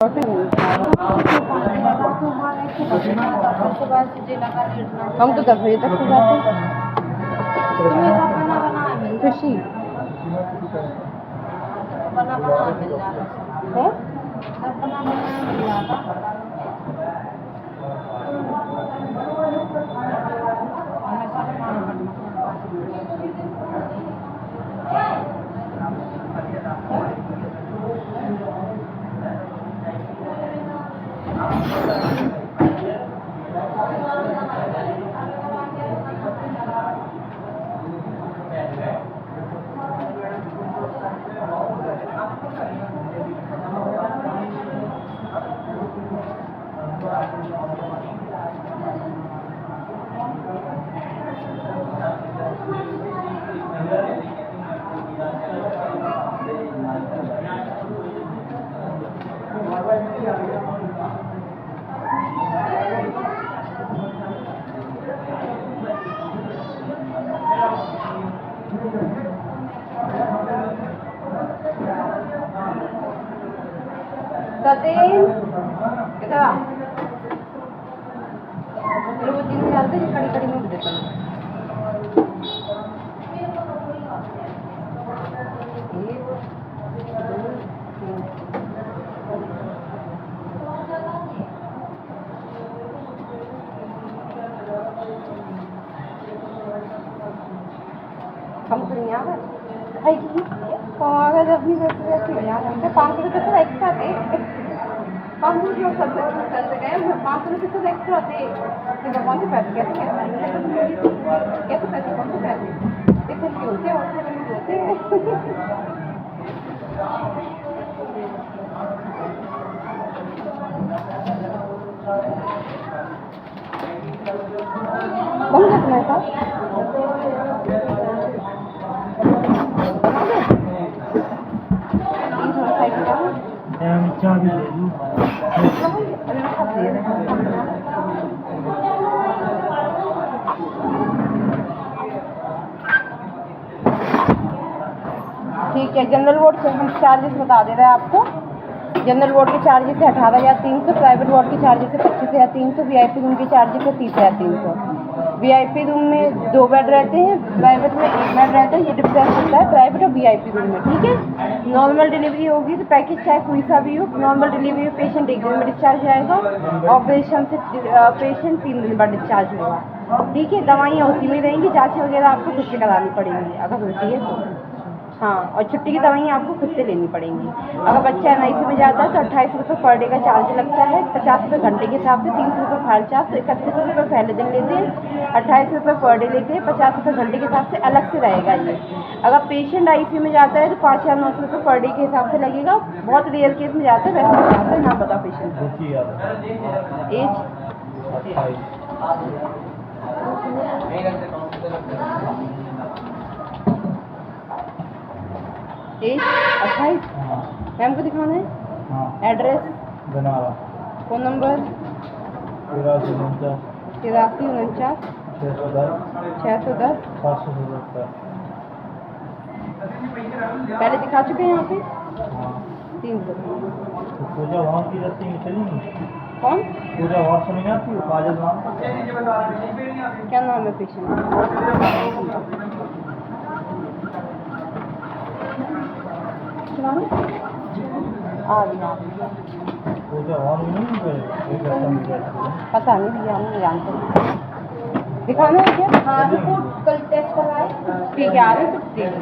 हम तो 10 बजे तक हो जाते हैं। खुशी बना मिल जाता है। कड़ी में देते हैं। हम तो यहाँ पर जब भी 500 रुपये तो एक्स्ट्रा थे। 500 रुपये सबसे गए 500 रुपये तो एक्स्ट्रा थे। कौन से पैसे कैसे पैसे कौन से पैसे इसलिए होते बन गया ठीक है। जनरल वार्ड से हम चार्जेस बता दे रहे हैं आपको। जनरल वार्ड के चार्जेस है 18,300, प्राइवेट वार्ड के चार्जेस है 25,300, वीआईपी रूम के चार्जेस है 30,300। वीआईपी रूम में 2 बेड रहते हैं, प्राइवेट में 1 बेड रहता है। ये डिफरेंस होता है प्राइवेट और वीआईपी रूम में, ठीक है। नॉर्मल डिलीवरी होगी तो पैकेज चाहे कोई सा भी हो, नॉर्मल डिलीवरी में पेशेंट 1 दिन में डिस्चार्ज जाएगा, ऑपरेशन से पेशेंट 3 दिन बाद डिस्चार्ज होगा, ठीक है। दवाइयाँ उसी में रहेंगी, जाँच वगैरह आपको खुद से करानी पड़ेंगी अगर होती है तो, हाँ। और छुट्टी की दवाइयाँ आपको खुद से लेनी पड़ेंगी। अगर बच्चा एनआईसी में जाता है तो 28 रुपये पर डे का चार्ज लगता है, 50 रुपये घंटे के हिसाब से, 300 रुपये फाइल चार्ज, तो 31 रुपये पहले दिन लेते हैं, 28 रुपये पर डे लेते हैं, 50 रुपये घंटे के हिसाब से अलग से रहेगा ये। अगर पेशेंट आईसीयू में जाता है तो 5,900 रुपये पर डे के हिसाब से लगेगा। बहुत रेयर केस में जाता है, वैसे नहीं जाता है। नाम बता पेशेंट एज 28। मैम को दिखाना है। एड्रेस फ़ोन नंबर 8349 610 पहले दिखा चुके हैं यहाँ पे 300। पूजा वहाँ की जाती है चलेंगी। कौन पूजा वहाँ से नहीं आती काजल वहाँ। क्या नाम है पेशेंट? पता नहीं भैया, हम नहीं जानते। दिखाना है क्या? हाँ, रिपोर्ट कल टेस्ट करवाए। ठीक है, आ रहे कुछ देख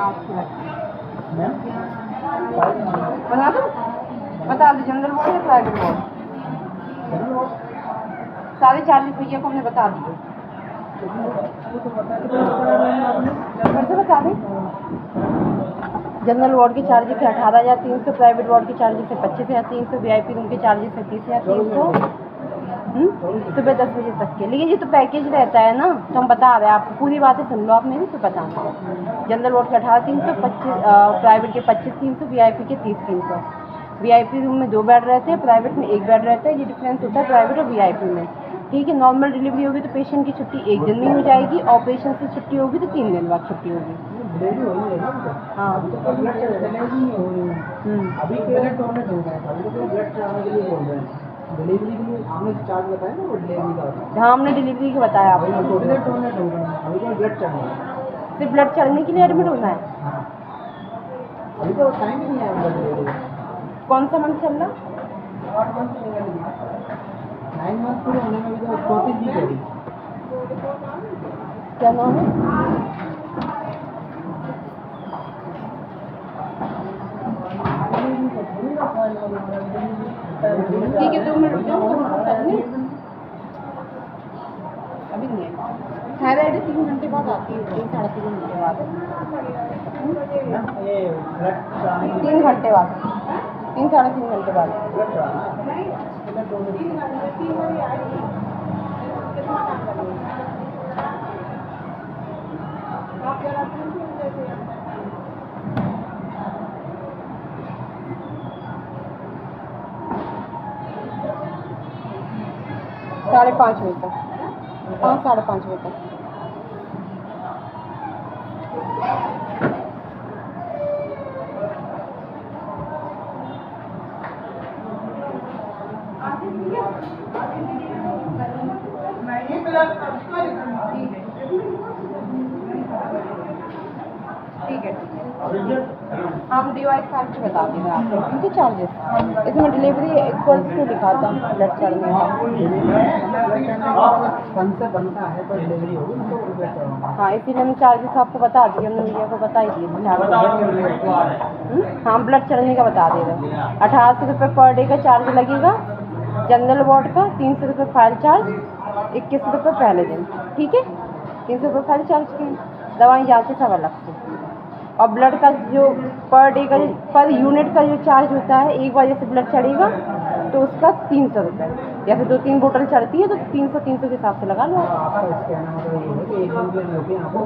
5 मिनट मैम बना दो, बता दो जनरल वार्ड या प्राइवेट वार्ड। सारे चार्जेस भैया को हमने बता दिए, फिर से बता दें। जनरल वार्ड के चार्जेस है 18,300, प्राइवेट वार्ड के चार्जेस है 25,300, VIP रूम के चार्जेस है 30,300 सुबह 10 बजे तक के। लेकिन ये तो पैकेज रहता है ना, तो हम बता रहे हैं आपको, पूरी बातें सुन लो आप मेरी तो बताना। जनरल वार्ड के 18,300, 25 प्राइवेट के 25,300, VIP के 30,300। VIP रूम में 2 बेड रहते हैं, प्राइवेट में 1 बेड रहता है, ये डिफरेंस होता है प्राइवेट और VIP में। ठीक है, नॉर्मल डिलीवरी होगी तो पेशेंट की छुट्टी 1 दिन में हो जाएगी, ऑपरेशन से छुट्टी होगी तो 3 दिन बाद छुट्टी होगी। हाँ अभी ब्लड डोनेट हो गया था, अभी तो ब्लड चढ़ाने के लिए बोल रहे हैं। डिलीवरी के लिए आपने चार्ज बताया ना, वो डिलीवरी का। हाँ हमने डिलीवरी का बताया आपको। ब्लड डोनेट हो गया, अभी तो ब्लड चढ़ना है। सिर्फ ब्लड चढ़ने के लिए एडमिट होना है। हाँ, अभी तो टाइम ही नहीं है उनका डिलीवरी। कौन सा मंथ चल रहा? 8 मंथ निकल गया, 9 मंथ पूरे होने में भी तो 34 वीक हो गई। क्या नाम है? ठीक है 2 मिनट रुक जाओ, अभी नहीं है। थायराइड 3 घंटे बाद आती है, 3-3.5 घंटे बाद। ये ब्लड चढ़ाने के 3 घंटे बाद, 3-3.5 घंटे बाद। ब्लड चढ़ाना है। ब्लड डोनेट साढ़े 5 बजे तक, 5-5:30 बजे तक। ठीक है हम डिवाइस कार्ड से बता देंगे आपको उनके चार्जेस। इसमें डिलीवरी इक्वल्स टू लिखा था ब्लड चढ़ने का। फन से बनता है तो डिलीवरी होगी ना, तो ब्लड चढ़ाना। हाँ इसीलिए हमने चार्जेस आपको बता दिए, हमने भैया को बता ही दिए चार्जेस। हाँ ब्लड चढ़ने का बता दे रहे, 1800 रुपये पर डे का चार्ज लगेगा। जनरल वार्ड का 300 रुपये फाइल चार्ज, 21 रुपये पहले दिन। ठीक है 300 रुपये फाइल चार्ज के, दवाई जाँचें सब अलग से। और ब्लड का जो पर डे का पर यूनिट का जो चार्ज होता है, 1 बार जैसे ब्लड चढ़ेगा तो उसका 300 रुपये, या फिर 2-3 बोतल चढ़ती है तो 300 के हिसाब से लगा लो। आपका इसके कहना मतलब ये है कि 1 दिन के लिए आपको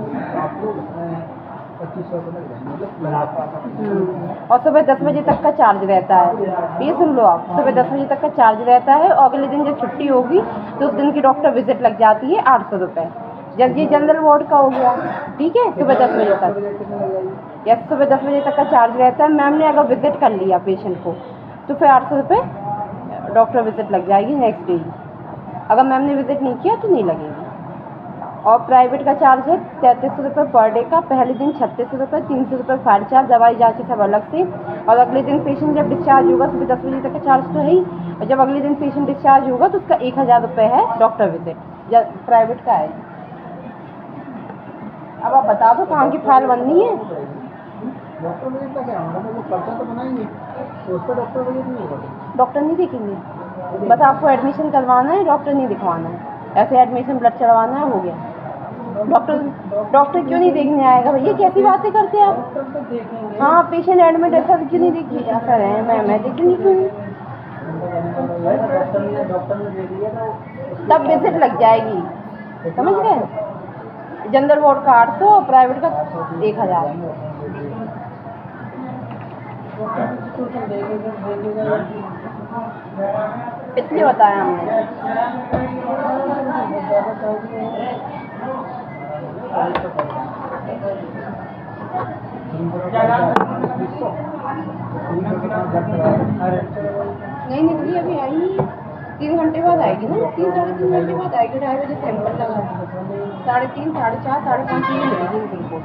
2500 रुपये लग जाएंगे। और सुबह 10 बजे तक का चार्ज रहता है, ये सुन लो आप, सुबह 10 बजे तक का चार्ज रहता है। और अगले दिन जब छुट्टी होगी तो उस दिन की डॉक्टर विजिट लग जाती है 800 रुपये। जब ये जनरल वार्ड का हो गया, ठीक है सुबह 10 बजे तक, या सुबह 10 बजे तक का चार्ज रहता है। मैम ने अगर विजिट कर लिया पेशेंट को तो फिर 800 रुपये डॉक्टर विजिट लग जाएगी नेक्स्ट डे। अगर मैम ने विजिट नहीं किया तो नहीं लगेगी। और प्राइवेट का चार्ज है 3300 रुपये पर डे का, पहले दिन 3600 रुपये, 300 रुपये फायर चार्ज, दवाई जाँचें सब अलग से। और अगले दिन पेशेंट जब डिस्चार्ज होगा, सुबह 10 बजे तक का चार्ज तो है ही, और जब अगले दिन पेशेंट डिस्चार्ज होगा तो उसका 1000 रुपये है डॉक्टर विजिट, प्राइवेट का है। अब आप बता दो कहाँ की फाइल बननी है। डॉक्टर विजिट का क्या मतलब, वो पर्चा तो बनाएंगे तो उस पर डॉक्टर विजिट नहीं होगा। डॉक्टर नहीं देखेंगे, बस आपको एडमिशन करवाना है, डॉक्टर नहीं दिखवाना है। ऐसे एडमिशन ब्लड चढ़वाना है, हो गया। डॉक्टर क्यों नहीं देखने आएगा भैया, कैसी बातें करते हैं आप। डॉक्टर तो देखेंगे। हाँ पेशेंट एडमिट है सर, क्यों नहीं देखिए, ऐसा है मैं देखेंगी क्यों नहीं। डॉक्टर ने दे दिया तो तब विजिट लग जाएगी, समझ गए। जनरल वार्ड का 800 और प्राइवेट का 1000। इसलिए बताया हमने। नहीं भैया अभी आई नहीं, 3 घंटे बाद आएगी ना, 3-3.5 घंटे बाद आएगी। 2:30 बजे सैंपल लगा, 3:30, 4:30, 5:30 बजे मिलेगी उनको,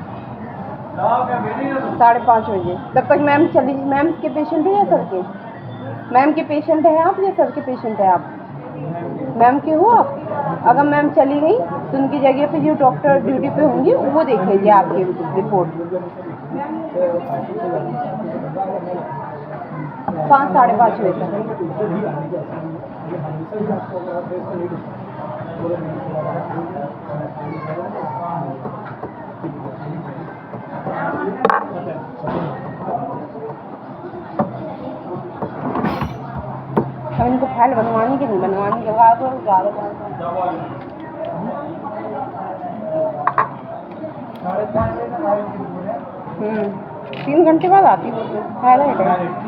5:30 बजे। तब तक मैम चली, मैम के पेशेंट है या सर के? मैम के पेशेंट हैं आप या सर के पेशेंट हैं आप? मैम के हो आप? अगर मैम चली गई तो उनकी जगह पे जो डॉक्टर ड्यूटी पे होंगी वो देखेंगे आपकी रिपोर्ट। 5 साढ़े 5 बजे तक। अब इनको फाइल बनवानी कि नहीं बनवानी के बाद तो ज़्यादा साढ़े 5 बजे तक 3 घंटे बाद आती है वो तो फाइल है।